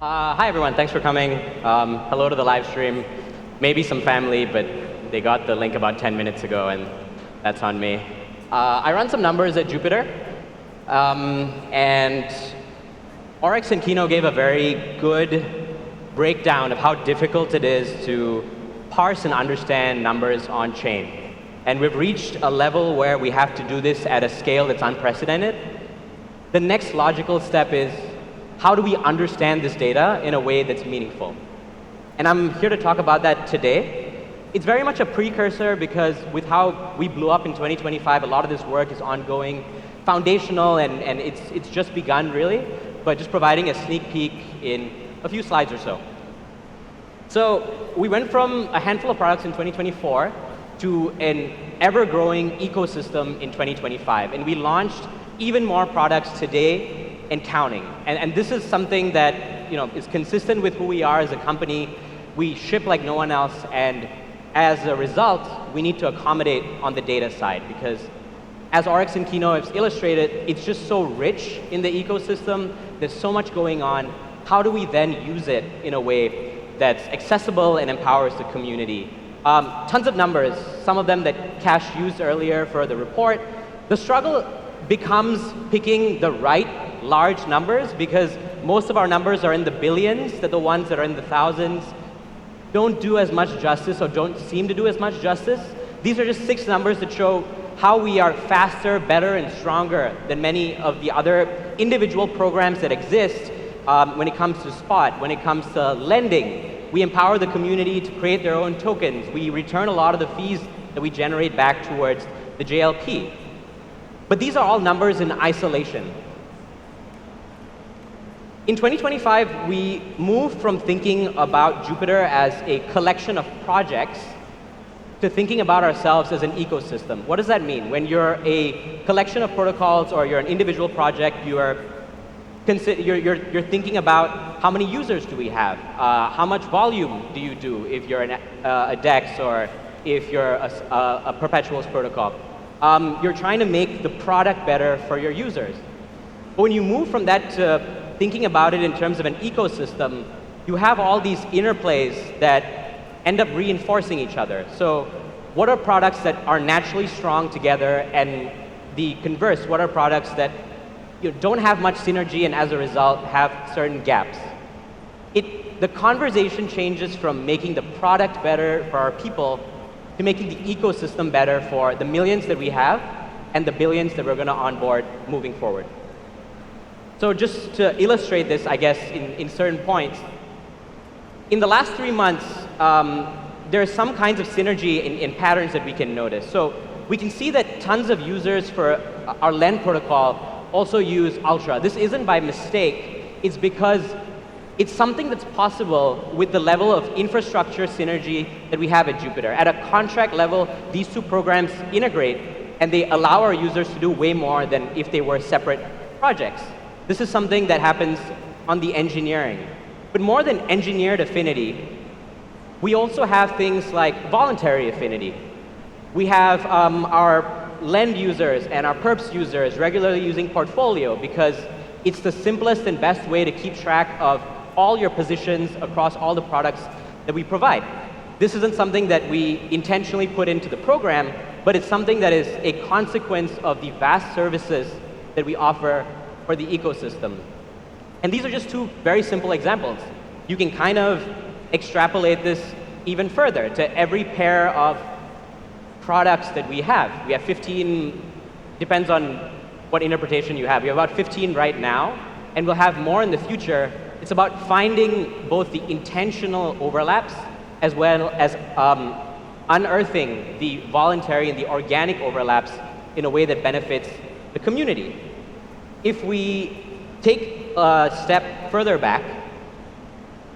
Hi, everyone. Thanks for coming. Hello to the live stream. Maybe some family, but they got the link about 10 minutes ago, and that's on me. I run some numbers at Jupyter, and Oryx and Kino gave a very good breakdown of how difficult it is to parse and understand numbers on chain. And we've reached a level where we have to do this at a scale that's unprecedented. The next logical step is, how do we understand this data in a way that's meaningful? And I'm here to talk about that today. It's very much a precursor because with how we blew up in 2025, a lot of this work is ongoing, foundational, and it's just begun, really, but just providing a sneak peek in a few slides or so. So we went from a handful of products in 2024 to an ever-growing ecosystem in 2025, and we launched even more products today and counting. And this is something that is consistent with who we are as a company. We ship like no one else, and as a result, we need to accommodate on the data side because as Oryx and Kino have illustrated, it's just so rich in the ecosystem. There's so much going on. How do we then use it in a way that's accessible and empowers the community? Tons of numbers, some of them that Cash used earlier for the report. The struggle becomes picking the right large numbers because most of our numbers are in the billions, that the ones that are in the thousands don't do as much justice or don't seem to do as much justice. These are just 6 numbers that show how we are faster, better, and stronger than many of the other individual programs that exist when it comes to Spot, when it comes to lending. We empower the community to create their own tokens. We return a lot of the fees that we generate back towards the JLP. But these are all numbers in isolation. In 2025, we moved from thinking about Jupyter as a collection of projects to thinking about ourselves as an ecosystem. What does that mean? When you're a collection of protocols or you're an individual project, you're thinking about how many users do we have? How much volume do you do if you're a DEX or if you're a perpetuals protocol? You're trying to make the product better for your users. But when you move from that to thinking about it in terms of an ecosystem, you have all these interplays that end up reinforcing each other. So what are products that are naturally strong together, and the converse, what are products that don't have much synergy and as a result have certain gaps? The conversation changes from making the product better for our people to making the ecosystem better for the millions that we have and the billions that we're going to onboard moving forward. So just to illustrate this, I guess, in certain points, in the last 3 months, there are some kinds of synergy in patterns that we can notice. So we can see that tons of users for our Lend protocol also use Ultra. This isn't by mistake. It's because it's something that's possible with the level of infrastructure synergy that we have at Jupyter. At a contract level, these 2 programs integrate, and they allow our users to do way more than if they were separate projects. This is something that happens on the engineering. But more than engineered affinity, we also have things like voluntary affinity. We have our Lend users and our perps users regularly using Portfolio because it's the simplest and best way to keep track of all your positions across all the products that we provide. This isn't something that we intentionally put into the program, but it's something that is a consequence of the vast services that we offer for the ecosystem. And these are just 2 very simple examples. You can kind of extrapolate this even further to every pair of products that we have. We have 15, depends on what interpretation you have. We have about 15 right now, and we'll have more in the future. It's about finding both the intentional overlaps as well as unearthing the voluntary and the organic overlaps in a way that benefits the community. If we take a step further back,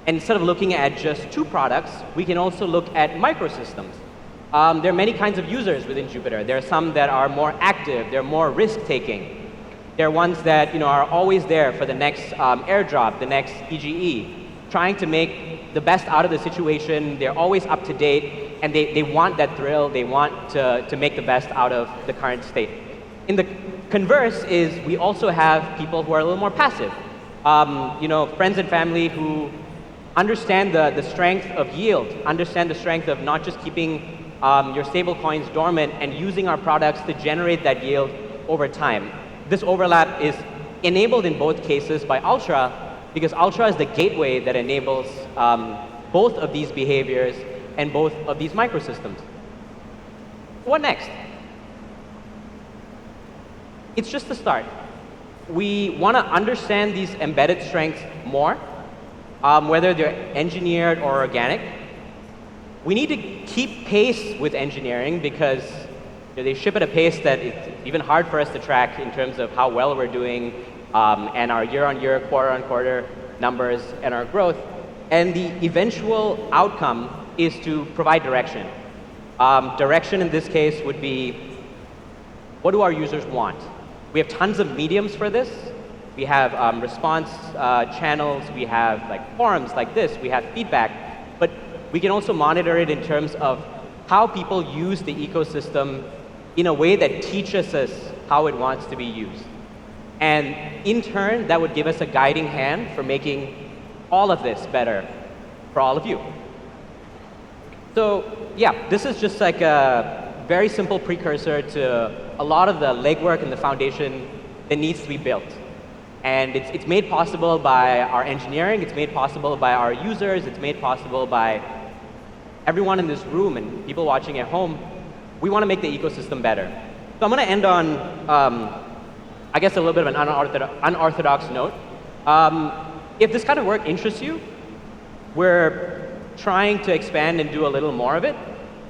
and instead of looking at just 2 products, we can also look at microsystems. There are many kinds of users within Jupyter. There are some that are more active, they're more risk-taking. There are ones that are always there for the next airdrop, the next PGE, trying to make the best out of the situation. They're always up to date, and they want that thrill. They want to make the best out of the current state. In the converse is we also have people who are a little more passive. friends and family who understand the strength of yield, understand the strength of not just keeping your stable coins dormant and using our products to generate that yield over time. This overlap is enabled in both cases by Ultra, because Ultra is the gateway that enables both of these behaviors and both of these microsystems. What next? It's just the start. We want to understand these embedded strengths more, whether they're engineered or organic. We need to keep pace with engineering because they ship at a pace that it's even hard for us to track in terms of how well we're doing and our year-on-year, quarter-on-quarter numbers and our growth. And the eventual outcome is to provide direction. Direction in this case would be, what do our users want? We have tons of mediums for this. We have response channels, we have like forums like this, we have feedback, but we can also monitor it in terms of how people use the ecosystem in a way that teaches us how it wants to be used. And in turn, that would give us a guiding hand for making all of this better for all of you. So yeah, this is just like a very simple precursor to a lot of the legwork and the foundation that needs to be built. And it's made possible by our engineering, it's made possible by our users, it's made possible by everyone in this room and people watching at home. We want to make the ecosystem better. So I'm going to end on, I guess, a little bit of an unorthodox note. If this kind of work interests you, we're trying to expand and do a little more of it.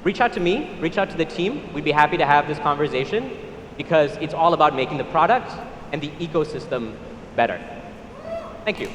Reach out to me, reach out to the team. We'd be happy to have this conversation because it's all about making the product and the ecosystem better. Thank you.